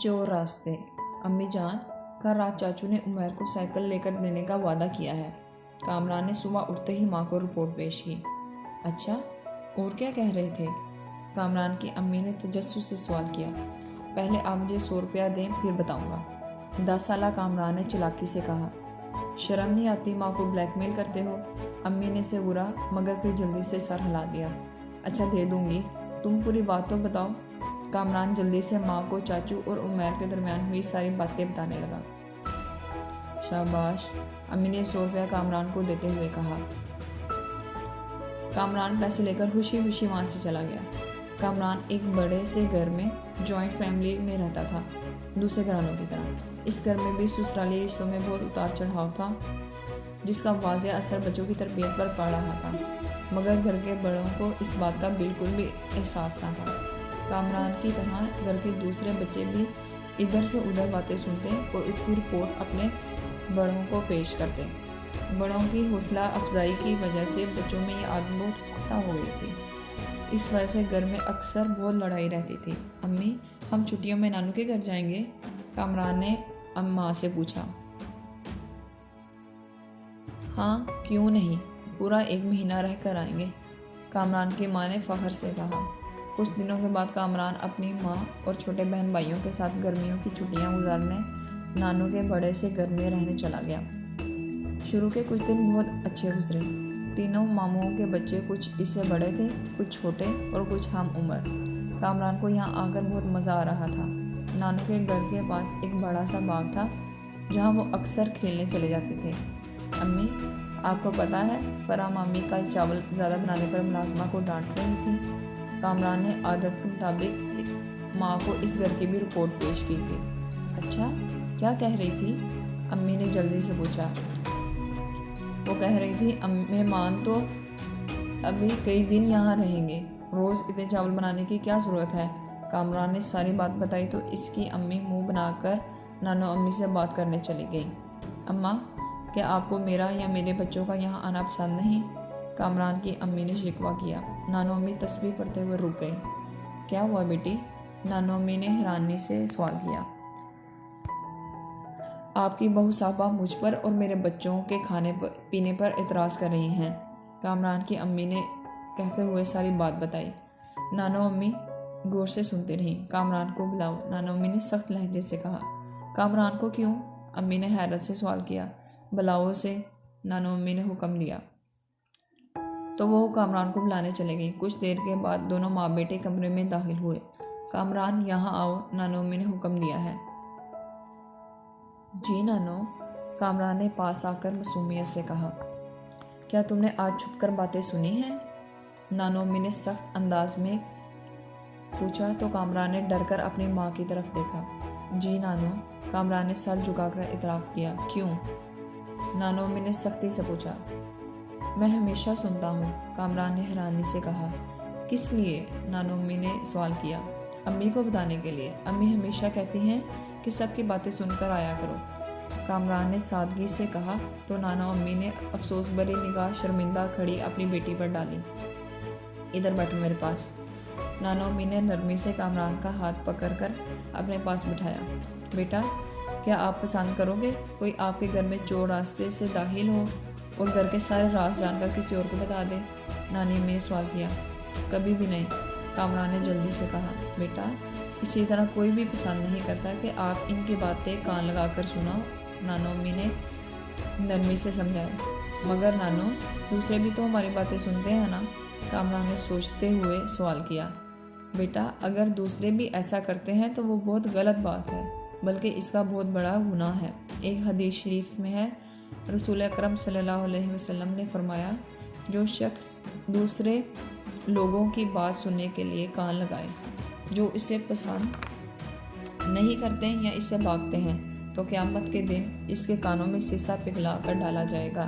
चोर रास्ते। अम्मी जान, कल रात चाचू ने उमैर को साइकिल लेकर देने का वादा किया है। कामरान ने सुबह उठते ही माँ को रिपोर्ट पेश की। अच्छा, और क्या कह रहे थे? कामरान की अम्मी ने तजस्सुस से सवाल किया। पहले आप मुझे 100 रुपया दें, फिर बताऊंगा। 10 साला कामरान ने चालाकी से कहा। शर्म नहीं आती माँ को ब्लैकमेल करते हो? अम्मी ने से बुरा मगर फिर जल्दी से सर हिला दिया। अच्छा, दे दूंगी, तुम पूरी बात तो बताओ। कामरान जल्दी से माँ को चाचू और उमैर के दरमियान हुई सारी बातें बताने लगा। शाबाश, अम्मी ने 100 रुपया कामरान को देते हुए कहा। कामरान पैसे लेकर खुशी खुशी वहाँ से चला गया। कामरान एक बड़े से घर में जॉइंट फैमिली में रहता था, दूसरे घरानों की तरह। इस घर में भी ससुराली रिश्तों में बहुत उतार चढ़ाव था, जिसका वाज़ेह असर बच्चों की तरबियत पर पड़ रहा था, मगर घर के बड़ों को इस बात का बिल्कुल भी एहसास न था। कामरान की तरह घर के दूसरे बच्चे भी इधर से उधर बातें सुनते और इसकी रिपोर्ट अपने बड़ों को पेश करते। बड़ों की हौसला अफजाई की वजह से बच्चों में ये आदत बहुत पुख्ता हो गई थी। इस वजह से घर में अक्सर बहुत लड़ाई रहती थी। अम्मी, हम छुट्टियों में नानू के घर जाएंगे? कामरान ने अम्मा से पूछा। हाँ, क्यों नहीं, पूरा 1 महीना रह कर आएंगे, कामरान की माँ ने फ़ख्र से कहा। कुछ दिनों के बाद कामरान अपनी माँ और छोटे बहन भाइयों के साथ गर्मियों की छुट्टियाँ गुजारने नानू के बड़े से घर में रहने चला गया। शुरू के कुछ दिन बहुत अच्छे गुजरे। तीनों मामुओं के बच्चे कुछ इससे बड़े थे, कुछ छोटे और कुछ हम उम्र। कामरान को यहाँ आकर बहुत मज़ा आ रहा था। नानू के घर के पास एक बड़ा सा बाग था, जहाँ वो अक्सर खेलने चले जाते थे। अम्मी, आपको पता है फराह मामी कल चावल ज़्यादा बनाने पर मुलाजमा को डांट रही थी। कामरान ने आदत के मुताबिक माँ को इस घर की भी रिपोर्ट पेश की थी। अच्छा, क्या कह रही थी? अम्मी ने जल्दी से पूछा। वो कह रही थी, मेहमान तो अभी कई दिन यहाँ रहेंगे, रोज़ इतने चावल बनाने की क्या ज़रूरत है? कामरान ने सारी बात बताई तो इसकी अम्मी मुंह बनाकर नानो अम्मी से बात करने चली गई। अम्मा, क्या आपको मेरा या मेरे बच्चों का यहाँ आना पसंद नहीं? कामरान की अम्मी ने शिकवा किया। नानो अम्मी तस्बीह पढ़ते हुए रुक गई। क्या हुआ बेटी? नानो अम्मी ने हैरानी से सवाल किया। आपकी बहू साहबा मुझ पर और मेरे बच्चों के खाने पीने पर एतराज़ कर रही हैं, कामरान की अम्मी ने कहते हुए सारी बात बताई। नानो अम्मी गौर से सुनती रहीं। कामरान को बुलाओ, नानो अम्मी ने सख्त लहजे से कहा। कामरान को क्यों? अम्मी ने हैरत से सवाल किया। बुलाओ से, नानो अम्मी ने हुक्म दिया। तो वो कामरान को बुलाने चले गई। कुछ देर के बाद दोनों माँ बेटे कमरे में दाखिल हुए। कामरान, यहाँ आओ, नानो अम्मी ने हुक्म दिया है। जी नानो, कामरान ने पास आकर मासूमियत से कहा। क्या तुमने आज छुपकर बातें सुनी हैं? नानो अम्मी ने सख्त अंदाज में पूछा तो कामरान ने डरकर अपनी माँ की तरफ देखा। जी नानो, कामरान ने सर झुकाकर इतराफ़ किया। क्यों? नानो अम्मी ने सख्ती से पूछा। मैं हमेशा सुनता हूँ, कामरान ने हैरानी से कहा। किस लिए? नानो अम्मी ने सवाल किया। अम्मी को बताने के लिए। अम्मी हमेशा कहती हैं कि सबकी बातें सुनकर आया करो, कामरान ने सादगी से कहा तो नानो अम्मी ने अफसोस भरी निगाह शर्मिंदा खड़ी अपनी बेटी पर डाली। इधर बैठो मेरे पास। नानो अम्मी ने नरमी से कामरान का हाथ पकड़कर अपने पास बिठाया। बेटा, क्या आप पसंद करोगे कोई आपके घर में चोर रास्ते से दाखिल हो और घर के सारे राज जानकर किसी और को बता दे? नानी अम्मी ने सवाल किया। कभी भी नहीं, कामरान ने जल्दी से कहा। बेटा, इसी तरह कोई भी पसंद नहीं करता कि आप इनकी बातें कान लगाकर सुनो, नानो अम्मी ने नरमी से समझाया। मगर नानो, दूसरे भी तो हमारी बातें सुनते हैं ना? कामरान ने सोचते हुए सवाल किया। बेटा, अगर दूसरे भी ऐसा करते हैं तो वो बहुत गलत बात है, बल्कि इसका बहुत बड़ा गुनाह है। एक हदीस शरीफ में है, रसूल अकरम सल्लल्लाहु अलैहि वसल्लम ने फरमाया, जो शख्स दूसरे लोगों की बात सुनने के लिए कान लगाए, जो इसे पसंद नहीं करते या इससे भागते हैं, तो क़यामत के दिन इसके कानों में शीशा पिघला कर डाला जाएगा।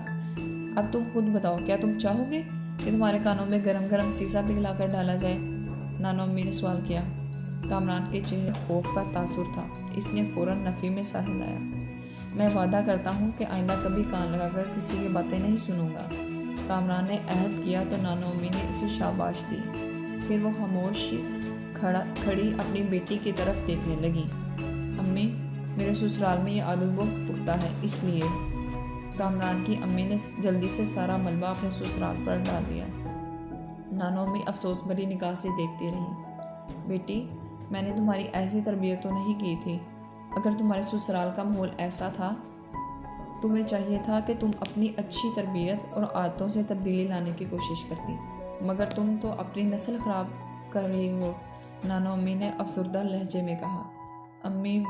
अब तुम खुद बताओ, क्या तुम चाहोगे कि तुम्हारे कानों में गरम गरम शीशा पिघला कर डाला जाए? नानो अम्मी ने सवाल किया। कामरान के चेहरे खौफ का तासुर था। इसने फ़ौरन नफ़ी में सर हिलाया। मैं वादा करता हूँ कि आइंदा कभी कान लगाकर किसी की बातें नहीं सुनूंगा, कामरान ने अहद किया तो नानो अम्मी ने इसे शाबाश दी। फिर वो खामोश खड़ी अपनी बेटी की तरफ देखने लगी। امی میرے سسرال میں یہ عادت بہت پختہ ہے، اس لیے۔ کامران کی امی نے جلدی سے سارا ملبہ اپنے سسرال پر ڈال دیا۔ نانو امی افسوس بھری نگاہ سے دیکھتی رہی۔ بیٹی، میں نے تمہاری ایسی تربیت تو نہیں کی تھی۔ اگر تمہارے سسرال کا ماحول ایسا تھا، تمہیں چاہیے تھا کہ تم اپنی اچھی تربیت اور عادتوں سے تبدیلی لانے کی کوشش کرتی، مگر تم تو اپنی نسل خراب کر رہی ہو، نانو امی نے افسردہ لہجے میں کہا۔ امی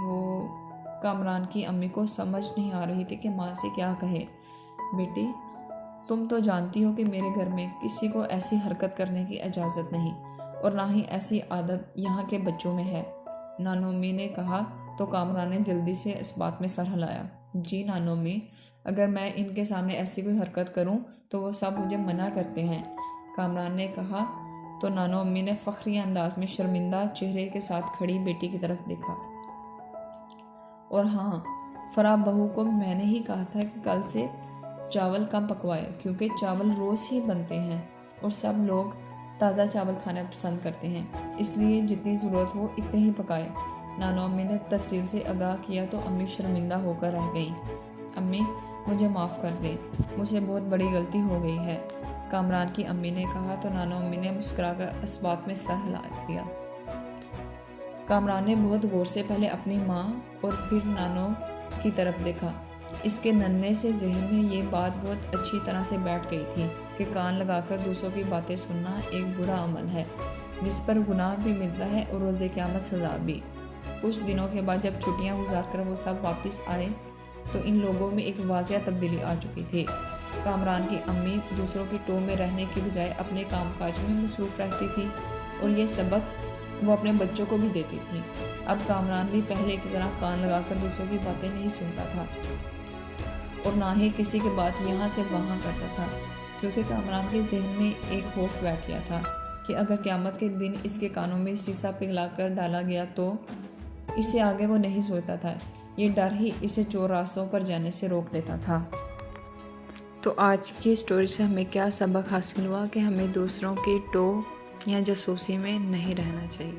کامران کی امی کو سمجھ نہیں آ رہی تھی کہ ماں سے کیا کہے۔ بیٹی، تم تو جانتی ہو کہ میرے گھر میں کسی کو ایسی حرکت کرنے کی اجازت نہیں، اور نہ ہی ایسی عادت یہاں کے بچوں میں ہے، نانو امی نے کہا تو کامران نے جلدی سے اس بات میں سر ہلایا۔ جی نانو امی، اگر میں ان کے سامنے ایسی کوئی حرکت کروں تو وہ سب مجھے منع کرتے ہیں، کامران نے کہا تو نانو امی نے فخری انداز میں شرمندہ چہرے کے ساتھ کھڑی بیٹی کی طرف دیکھا۔ اور ہاں، فرا بہو کو میں نے ہی کہا تھا کہ کل سے چاول کم پکوائے، کیونکہ چاول روز ہی بنتے ہیں اور سب لوگ تازہ چاول کھانا پسند کرتے ہیں، اس لیے جتنی ضرورت ہو اتنے ہی پکائے۔ نانو امی نے تفصیل سے آگاہ کیا تو امی شرمندہ ہو کر رہ گئیں۔ امی، مجھے معاف کر دیں، مجھ سے بہت بڑی غلطی ہو گئی ہے، کامران کی امی نے کہا تو نانو امی نے مسکرا کر اس بات میں سر ہلا دیا۔ کامران نے بہت غور سے پہلے اپنی ماں اور پھر نانو کی طرف دیکھا۔ اس کے ننھے سے ذہن میں یہ بات بہت اچھی طرح سے بیٹھ گئی تھی کہ کان لگا کر دوسروں کی باتیں سننا ایک برا عمل ہے، جس پر گناہ بھی ملتا ہے اور روز قیامت سزا بھی۔ کچھ دنوں کے بعد جب چھٹیاں گزار کر وہ سب واپس آئے تو ان لوگوں میں ایک واضح تبدیلی آ چکی تھی۔ کامران کی امی دوسروں کی ٹو میں رہنے کی بجائے اپنے کام کاج میں مصروف رہتی تھی، اور یہ سبق وہ اپنے بچوں کو بھی دیتی تھی۔ اب کامران بھی پہلے کی طرح کان لگا کر دوسروں کی باتیں نہیں سنتا تھا، اور نہ ہی کسی کی بات یہاں سے وہاں کرتا تھا، کیونکہ کامران کے ذہن میں ایک خوف بیٹھ گیا تھا کہ اگر قیامت کے دن اس کے کانوں میں سیسا پگھلا کر ڈالا گیا تو اس سے آگے وہ نہیں سوچتا تھا۔ یہ ڈر ہی اسے چور راستوں پر جانے سے روک دیتا تھا۔ تو آج کی اسٹوری سے ہمیں کیا سبق حاصل ہوا کہ ہمیں دوسروں کی ٹو یا جاسوسی میں نہیں رہنا چاہیے۔